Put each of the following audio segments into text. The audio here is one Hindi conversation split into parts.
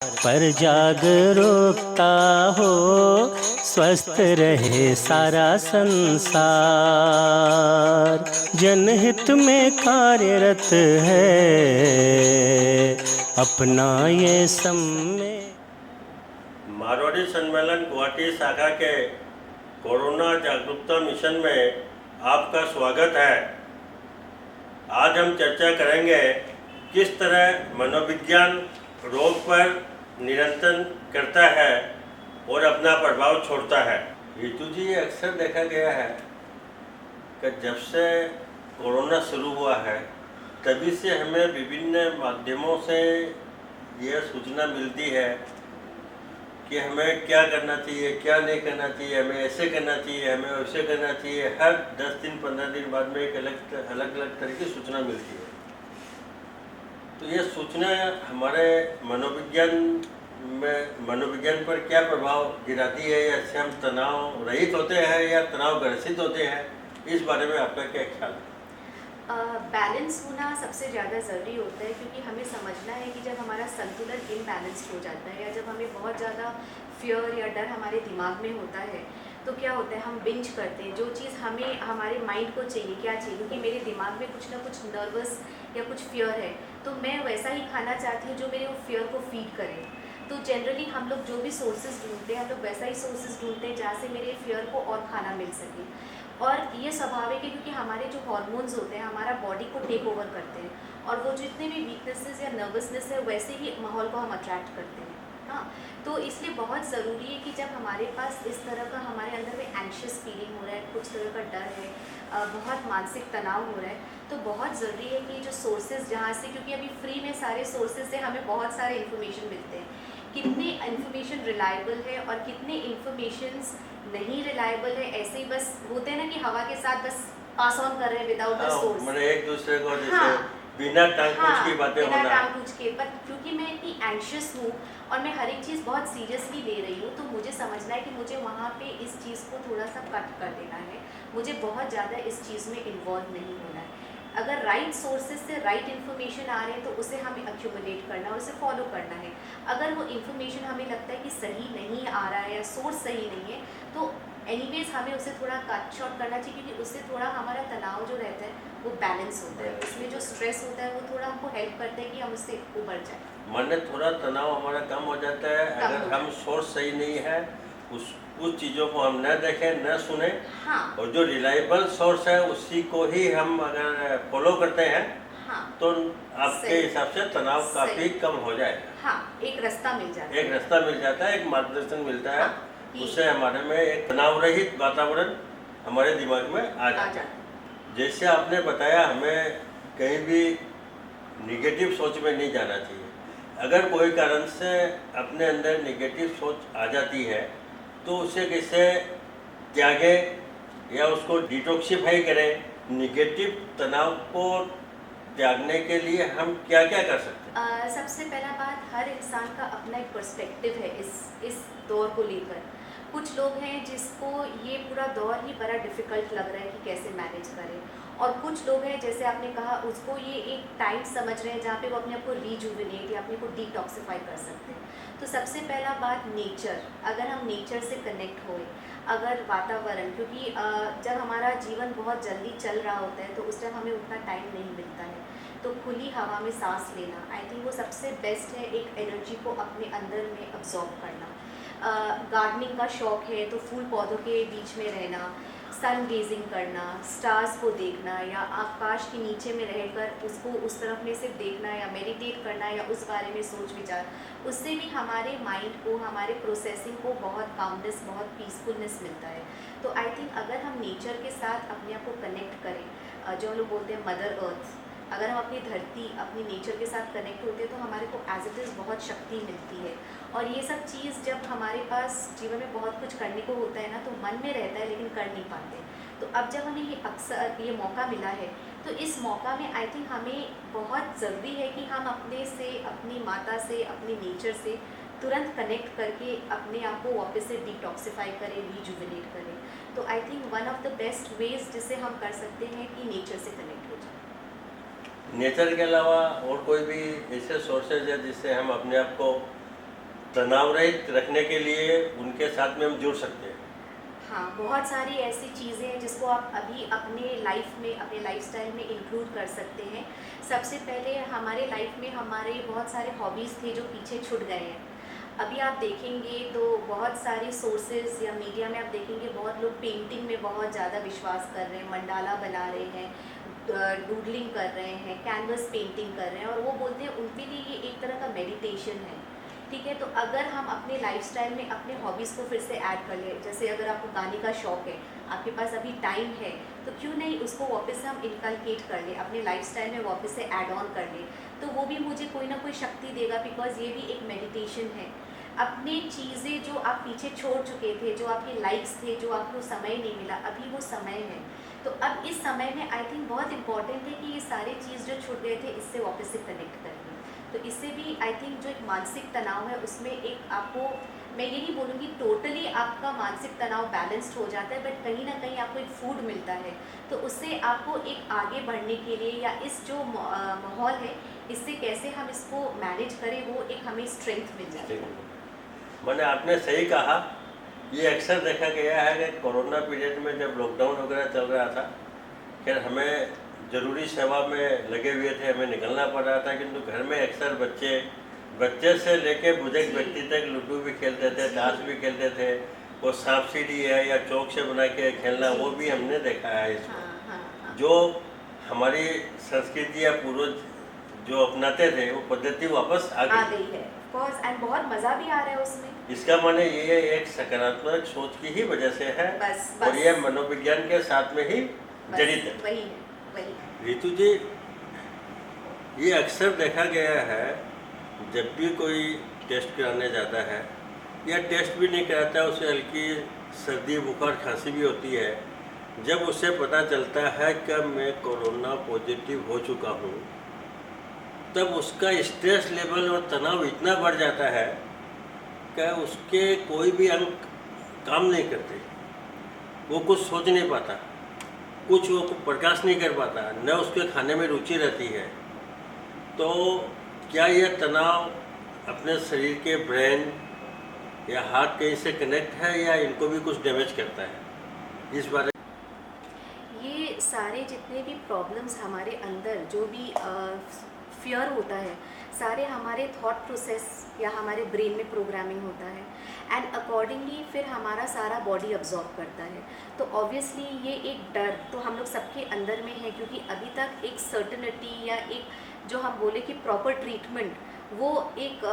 पर जागरूकता हो, स्वस्थ रहे सारा संसार। जनहित में कार्यरत है, अपना ये समय। मारवाड़ी सम्मेलन गुवाहाटी शाखा के कोरोना जागरूकता मिशन में आपका स्वागत है। आज हम चर्चा करेंगे किस तरह मनोविज्ञान रोग पर नियंत्रण करता है और अपना प्रभाव छोड़ता है। ऋतु जी, अक्सर देखा गया है कि जब से कोरोना शुरू हुआ है तभी से हमें विभिन्न माध्यमों से यह सूचना मिलती है कि हमें क्या करना चाहिए, क्या नहीं करना चाहिए, हमें ऐसे करना चाहिए, हमें वैसे करना चाहिए। हर 10 दिन 15 दिन बाद में एक अलग अलग तरह की सूचना मिलती है। तो ये सूचना हमारे मनोविज्ञान पर क्या प्रभाव गिराती है, या इससे हम तनाव रहित होते हैं या तनाव ग्रसित होते हैं, इस बारे में आपका क्या ख्याल है? बैलेंस होना सबसे ज़्यादा ज़रूरी होता है, क्योंकि हमें समझना है कि जब हमारा संतुलन इम्बैलेंस्ड हो जाता है या जब हमें बहुत ज़्यादा फियर या डर हमारे दिमाग में होता है तो क्या होता है, हम बिंज करते हैं। जो चीज़ हमें हमारे माइंड को चाहिए, क्या चाहिए, क्योंकि मेरे दिमाग में कुछ ना कुछ नर्वस या कुछ फियर है, तो मैं वैसा ही खाना चाहती हूँ जो मेरे वो फियर को फीड करे। तो जनरली हम लोग जो भी सोर्सेज ढूंढते हैं, हम लोग वैसा ही सोर्सेज ढूंढते हैं जहाँ से मेरे फियर को और खाना मिल सके। और ये स्वाभाविक है, क्योंकि हमारे जो हार्मोन्स होते हैं हमारा बॉडी को टेक ओवर करते हैं, और वो जितने भी वीकनेसेस या नर्वसनेस है वैसे ही माहौल को हम अट्रैक्ट करते हैं। हाँ, तो इसलिए बहुत ज़रूरी है कि जब हमारे पास इस तरह का हमारे अंदर में एंशियस फीलिंग हो रहा है, कुछ तरह का डर है, बहुत मानसिक तनाव हो रहा है, तो बहुत ज़रूरी है कि जो सोर्सेज जहाँ से, क्योंकि अभी फ्री में सारे सोर्सेज से हमें बहुत सारे इन्फॉर्मेशन मिलते हैं, कितने इन्फॉर्मेशन रिलायबल है और कितने इन्फॉर्मेशंस नहीं रिलायबल है। ऐसे ही बस होते हैं ना कि हवा के साथ बस पास ऑन कर रहे हैं विदाउट द सोर्स। मैंने एक दूसरे को जैसे हाँ, बिना टांग पूछ की बातें बिना होना। टांग पूछ के, बट क्योंकि मैं इतनी एंशियस हूँ और मैं हर एक चीज़ बहुत सीरियसली ले रही हूँ, तो मुझे समझना है कि मुझे वहाँ पे इस चीज़ को थोड़ा सा कट कर देना है, मुझे बहुत ज़्यादा इस चीज़ में इन्वॉल्व नहीं होना है। अगर राइट सोर्सेज से राइट इन्फॉर्मेशन आ रहे हैं तो उसे हमें एक्यूमुलेट करना है, उसे फॉलो करना है। अगर वो इन्फॉर्मेशन हमें लगता है कि सही नहीं आ रहा है या सोर्स सही नहीं है, तो एनीवेज हमें उसे थोड़ा कट शॉर्ट करना चाहिए, क्योंकि उससे थोड़ा हमारा तनाव जो रहता है वो बैलेंस होता है, उसमें जो स्ट्रेस होता है वो थोड़ा हमको हेल्प करता है कि हम उससे उबर जाए। मन में थोड़ा तनाव हमारा कम हो जाता है अगर हम सोर्स सही नहीं है, उस चीज़ों को हम न देखें न सुने। हाँ, और जो रिलायबल सोर्स है उसी को ही हम अगर फॉलो करते हैं, हाँ, तो आपके हिसाब से तनाव काफ़ी कम हो जाएगा। हाँ, एक रास्ता मिल जाता है, एक रास्ता मिल जाता है, एक मार्गदर्शन मिलता है। हाँ, उससे हमारे में एक तनाव रहित वातावरण हमारे दिमाग में आ जाता है। जैसे आपने बताया, हमें कहीं भी निगेटिव सोच में नहीं जाना चाहिए। अगर कोई कारण से अपने अंदर निगेटिव सोच आ जाती है तो उसे कैसे त्यागें या उसको डिटॉक्सिफाई करें। निगेटिव तनाव को त्यागने के लिए हम क्या क्या कर सकते हैं? सबसे पहला बात, हर इंसान का अपना एक पर्सपेक्टिव है इस दौर को लेकर। कुछ लोग हैं जिसको ये पूरा दौर ही बड़ा डिफ़िकल्ट लग रहा है कि कैसे मैनेज करें, और कुछ लोग हैं, जैसे आपने कहा, उसको ये एक टाइम समझ रहे हैं जहाँ पे वो अपने आप को रीजुविनेट या अपने को डिटॉक्सिफाई कर सकते हैं। तो सबसे पहला बात, नेचर। अगर हम नेचर से कनेक्ट होए, अगर वातावरण, क्योंकि जब हमारा जीवन बहुत जल्दी चल रहा होता है तो उस टाइम हमें उतना टाइम नहीं मिलता है, तो खुली हवा में सांस लेना, आई थिंक वो सबसे बेस्ट है एक एनर्जी को अपने अंदर में अब्जॉर्ब करना। गार्डनिंग का शौक़ है तो फूल पौधों के बीच में रहना, सन गेजिंग करना, स्टार्स को देखना, या आकाश के नीचे में रहकर उसको उस तरफ में से देखना, या मेडिटेट करना, या उस बारे में सोच विचार, उससे भी हमारे माइंड को, हमारे प्रोसेसिंग को बहुत कामनेस, बहुत पीसफुलनेस मिलता है। तो आई थिंक अगर हम नेचर के साथ अपने आप को कनेक्ट करें, जो लोग बोलते हैं मदर अर्थ, अगर हम अपनी धरती, अपनी नेचर के साथ कनेक्ट होते हैं तो हमारे को एज इट इज़ बहुत शक्ति मिलती है। और ये सब चीज़ जब हमारे पास जीवन में बहुत कुछ करने को होता है ना, तो मन में रहता है लेकिन कर नहीं पाते। तो अब जब हमें ये अक्सर ये मौका मिला है, तो इस मौका में आई थिंक हमें बहुत ज़रूरी है कि हम अपने से, अपनी माता से, अपनी नेचर से तुरंत कनेक्ट करके अपने आप को वापस से डिटॉक्सिफाई करें, रीजुविनेट करें। तो I think one of the best veg जिसे हम कर सकते हैं कि नेचर से कनेक्ट हो जाए। नेचर के अलावा और कोई भी ऐसे सोर्सेज है जिससे हम अपने आप को तनाव रहित रखने के लिए उनके साथ में हम जुड़ सकते हैं? हाँ, बहुत सारी ऐसी चीज़ें हैं जिसको आप अभी अपने लाइफ में, अपने लाइफस्टाइल में इंक्लूड कर सकते हैं। सबसे पहले हमारे लाइफ में हमारे बहुत सारे हॉबीज़ थे जो पीछे छूट गए हैं। अभी आप देखेंगे तो बहुत सारे सोर्सेज या मीडिया में आप देखेंगे बहुत लोग पेंटिंग में बहुत ज़्यादा विश्वास कर रहे हैं, मंडाला बना रहे हैं, डूडलिंग कर रहे हैं, कैनवस पेंटिंग कर रहे हैं, और वो बोलते हैं उनके लिए ये एक तरह का मेडिटेशन है। ठीक है, तो अगर हम अपने लाइफस्टाइल में अपने हॉबीज़ को फिर से ऐड कर लें, जैसे अगर आपको गाने का शौक़ है, आपके पास अभी टाइम है, तो क्यों नहीं उसको वापस से हम इनकलकेट कर लें, अपने लाइफस्टाइल में वापस से ऐड ऑन कर लें, तो वो भी मुझे कोई ना कोई शक्ति देगा, बिकॉज ये भी एक मेडिटेशन है। अपनी चीज़ें जो आप पीछे छोड़ चुके थे, जो आपके लाइक्स थे, जो आपको समय नहीं मिला, अभी वो समय है। तो अब इस समय में आई थिंक बहुत इंपॉर्टेंट है कि ये सारी चीज़ जो छूट गए थे इससे वापस से कनेक्ट करें। तो इससे भी आई थिंक जो एक मानसिक तनाव है उसमें एक आपको, मैं ये नहीं बोलूँगी टोटली आपका मानसिक तनाव बैलेंस्ड हो जाता है, बट कहीं ना कहीं आपको एक फूड मिलता है, तो उससे आपको एक आगे बढ़ने के लिए या इस जो माहौल है इससे कैसे हम इसको मैनेज करें, वो एक हमें स्ट्रेंथ मिल जाती है। मैंने आपने सही कहा। ये अक्सर देखा गया है कि कोरोना पीरियड में जब लॉकडाउन वगैरह चल रहा था, खैर हमें ज़रूरी सेवा में लगे हुए थे, हमें निकलना पड़ रहा था, किंतु घर में अक्सर बच्चे से लेके बुजुर्ग व्यक्ति तक लूडो भी खेलते थे, ताश भी खेलते थे, वो सांप सीढ़ी है या चौक से बना के खेलना, वो भी हमने देखा है इसको। जो हमारी संस्कृति या पूर्वज जो अपनाते थे वो पद्धति वापस आ गई है, एंड बहुत मज़ा भी आ रहा है उसमें। इसका माने ये एक सकारात्मक सोच की ही वजह से है, बस। और ये मनोविज्ञान के साथ में ही जड़ित है। वही है। रितु जी, ये अक्सर देखा गया है जब भी कोई टेस्ट कराने जाता है या टेस्ट भी नहीं कराता, उसे हल्की सर्दी बुखार खांसी भी होती है, जब उसे पता चलता है कि मैं कोरोना पॉजिटिव हो चुका हूँ, तब उसका स्ट्रेस लेवल और तनाव इतना बढ़ जाता है कि उसके कोई भी अंग काम नहीं करते, वो कुछ सोच नहीं पाता, कुछ वो प्रकाश नहीं कर पाता, न उसके खाने में रुचि रहती है। तो क्या यह तनाव अपने शरीर के ब्रेन या हार्ट कहीं से कनेक्ट है या इनको भी कुछ डैमेज करता है? इस बारे ये सारे जितने भी प्रॉब्लम्स हमारे अंदर जो भी फियर होता है, सारे हमारे थॉट प्रोसेस या हमारे ब्रेन में प्रोग्रामिंग होता है, एंड अकॉर्डिंगली फिर हमारा सारा बॉडी अब्जॉर्ब करता है। तो ऑब्वियसली ये एक डर तो हम लोग सबके अंदर में है, क्योंकि अभी तक एक सर्टेनिटी या एक जो हम बोले कि प्रॉपर ट्रीटमेंट, वो एक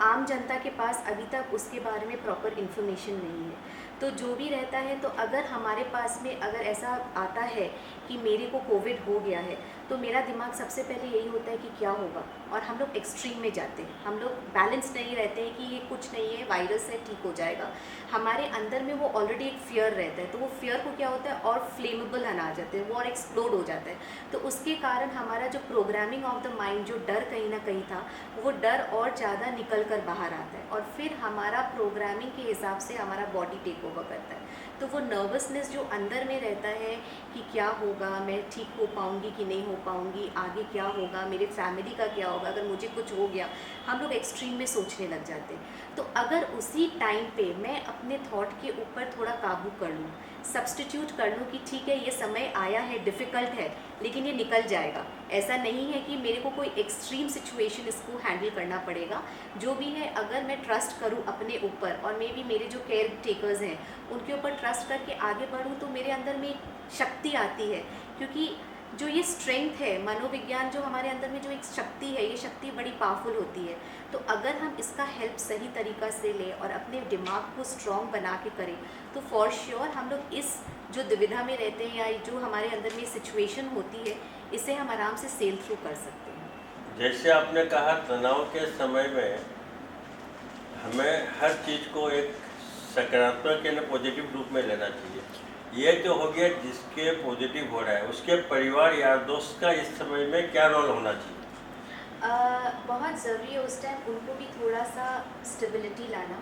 आम जनता के पास अभी तक उसके बारे में प्रॉपर इन्फॉर्मेशन नहीं है। तो जो भी रहता है, तो अगर हमारे पास में अगर ऐसा आता है कि मेरे को कोविड हो गया है, तो मेरा दिमाग सबसे पहले यही होता है कि क्या होगा, और हम लोग एक्सट्रीम में जाते हैं, हम लोग बैलेंस नहीं रहते हैं कि ये कुछ नहीं है, वायरस है, ठीक हो जाएगा। हमारे अंदर में वो ऑलरेडी एक फियर रहता है, तो वो फियर को क्या होता है और फ्लेमेबल आ जाते हैं वो, और एक्सप्लोड हो जाता है। तो उसके कारण हमारा जो प्रोग्रामिंग ऑफ द माइंड, जो डर कहीं ना कहीं था, वो डर और ज़्यादा निकल कर बाहर आता है, और फिर हमारा प्रोग्रामिंग के हिसाब से हमारा बॉडी टेक ओवर करता है। तो वो नर्वसनेस जो अंदर में रहता है कि क्या होगा, मैं ठीक हो पाऊँगी कि नहीं हो पाऊँगी, आगे क्या होगा, मेरे फैमिली का क्या होगा, अगर मुझे कुछ हो गया, हम लोग एक्सट्रीम में सोचने लग जाते हैं। तो अगर उसी टाइम पे मैं अपने थॉट के ऊपर थोड़ा काबू कर लूँ, सब्स्टिट्यूट कर लूँ कि ठीक है ये समय आया है, डिफ़िकल्ट है, लेकिन ये निकल जाएगा। ऐसा नहीं है कि मेरे को कोई एक्सट्रीम सिचुएशन इसको हैंडल करना पड़ेगा। जो भी है, अगर मैं ट्रस्ट करूँ अपने ऊपर, और मे बी मेरे जो केयर टेकर्स हैं उनके ऊपर ट्रस्ट करके आगे बढ़ूँ, तो मेरे अंदर में शक्ति आती है। क्योंकि जो ये स्ट्रेंथ है, मनोविज्ञान जो हमारे अंदर में जो एक शक्ति है, ये शक्ति बड़ी पावरफुल होती है। तो अगर हम इसका हेल्प सही तरीक़ा से लें और अपने दिमाग को स्ट्रॉन्ग बना के करें, तो फॉर श्योर हम लोग इस जो दुविधा में रहते हैं या जो हमारे अंदर में सिचुएशन होती है, इसे हम आराम से सेल थ्रू कर सकते हैं। जैसे आपने कहा, तनाव के समय में हमें हर चीज़ को एक सकारात्मक या पॉजिटिव रूप में लेना चाहिए। ये तो हो गया जिसके पॉजिटिव हो रहा है, उसके परिवार यार दोस्त का इस समय में क्या रोल होना चाहिए? बहुत ज़रूरी है उस टाइम उनको भी थोड़ा सा स्टेबिलिटी लाना।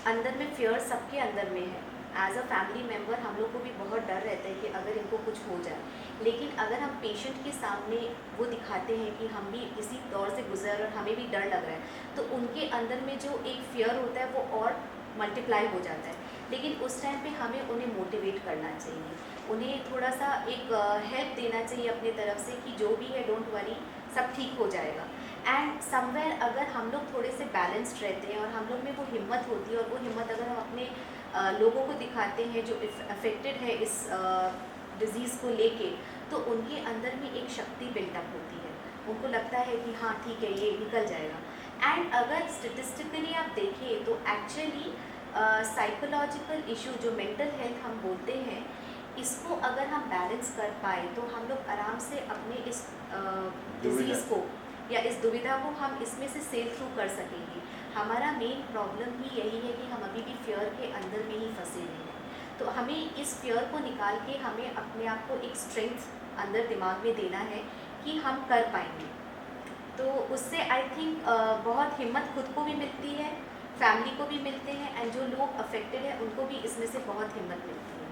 अंदर में फियर सबके अंदर में है। एज अ फैमिली मेम्बर हम लोग को भी बहुत डर रहता है कि अगर इनको कुछ हो जाए, लेकिन अगर हम पेशेंट के सामने वो दिखाते हैं कि हम भी इसी दौर से गुजर और हमें भी डर लग रहा है, तो उनके अंदर में जो एक फियर होता है वो और मल्टीप्लाई हो जाता है। लेकिन उस टाइम पे हमें उन्हें मोटिवेट करना चाहिए, उन्हें थोड़ा सा एक हेल्प देना चाहिए अपनी तरफ से कि जो भी है डोंट वरी, सब ठीक हो जाएगा। एंड समवेयर अगर हम लोग थोड़े से बैलेंस्ड रहते हैं और हम लोग में वो हिम्मत होती है, और वो हिम्मत अगर हम अपने लोगों को दिखाते हैं जो अफेक्टेड है इस डिज़ीज़ को लेके, तो उनके अंदर में एक शक्ति बिल्टअप होती है। उनको लगता है कि हाँ ठीक है, ये निकल जाएगा। एंड अगर स्टेटिस्टिकली आप देखें तो एक्चुअली साइकोलॉजिकल इशू जो मेंटल हेल्थ हम बोलते हैं, इसको अगर हम बैलेंस कर पाए तो हम लोग आराम से अपने इस डिज़ीज़ को या इस दुविधा को हम इसमें से सेल थ्रू कर सकेंगे। हमारा मेन प्रॉब्लम ही यही है कि हम अभी भी फियर के अंदर में ही फंसे हुए हैं। तो हमें इस फियर को निकाल के हमें अपने आप को एक स्ट्रेंथ अंदर दिमाग में देना है कि हम कर पाएंगे। तो उससे आई थिंक बहुत हिम्मत खुद को भी मिलती है, फैमिली को भी मिलते हैं, एंड जो लोग अफेक्टेड हैं उनको भी इसमें से बहुत हिम्मत मिलती है।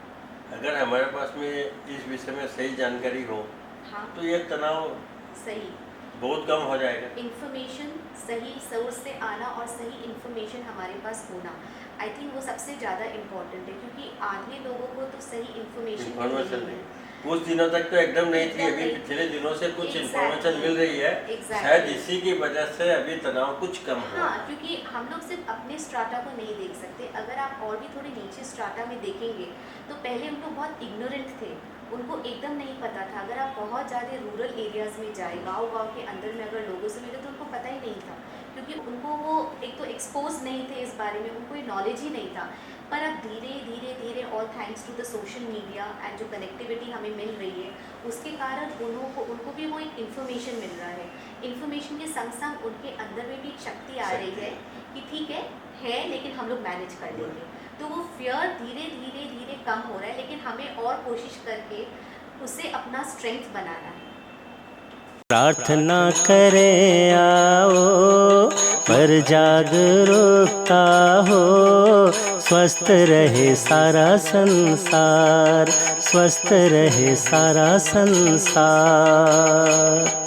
अगर हमारे पास में इस विषय में सही जानकारी हो हाँ, तो ये तनाव सही बहुत कम हो जाएगा। इन्फॉर्मेशन सही सोर्स से आना और सही इन्फॉर्मेशन हमारे पास होना, आई थिंक वो सबसे ज़्यादा इम्पोर्टेंट है, क्योंकि आधे लोगों को तो सही इन्फॉर्मेशन इन्फॉर्मेशन नहीं, कुछ दिनों तक तो एकदम नहीं थी, अभी पिछले दिनों से कुछ इन्फॉर्मेशन मिल रही है। शायद इसी की वजह से अभी तनाव कुछ कम हुआ। हाँ, क्योंकि हम लोग सिर्फ अपने स्ट्राटा को नहीं देख सकते। अगर आप और भी थोड़े नीचे स्ट्राटा में देखेंगे तो पहले हम लोग बहुत इग्नोरेंट थे, उनको एकदम नहीं पता था। अगर आप बहुत ज़्यादा रूरल एरियाज़ में जाए, गांव के अंदर में अगर लोगों से मिले तो उनको पता ही नहीं था, क्योंकि उनको वो एक तो एक्सपोज नहीं थे इस बारे में, उनको ये नॉलेज ही नहीं था। पर अब धीरे धीरे धीरे all thanks to the social media and जो कनेक्टिविटी हमें मिल रही है, उसके कारण उनको भी वो एक इन्फॉर्मेशन मिल रहा है। इन्फॉर्मेशन के संग संग उनके अंदर में भी एक शक्ति आ रही है कि ठीक है लेकिन हम लोग मैनेज कर लेंगे। तो वो फियर धीरे धीरे धीरे कम हो रहा है, लेकिन हमें और कोशिश करके उसे अपना स्ट्रेंथ बनाना है। प्रार्थना करें आओ, पर जागरूकता हो, स्वस्थ रहे सारा संसार, स्वस्थ रहे सारा संसार।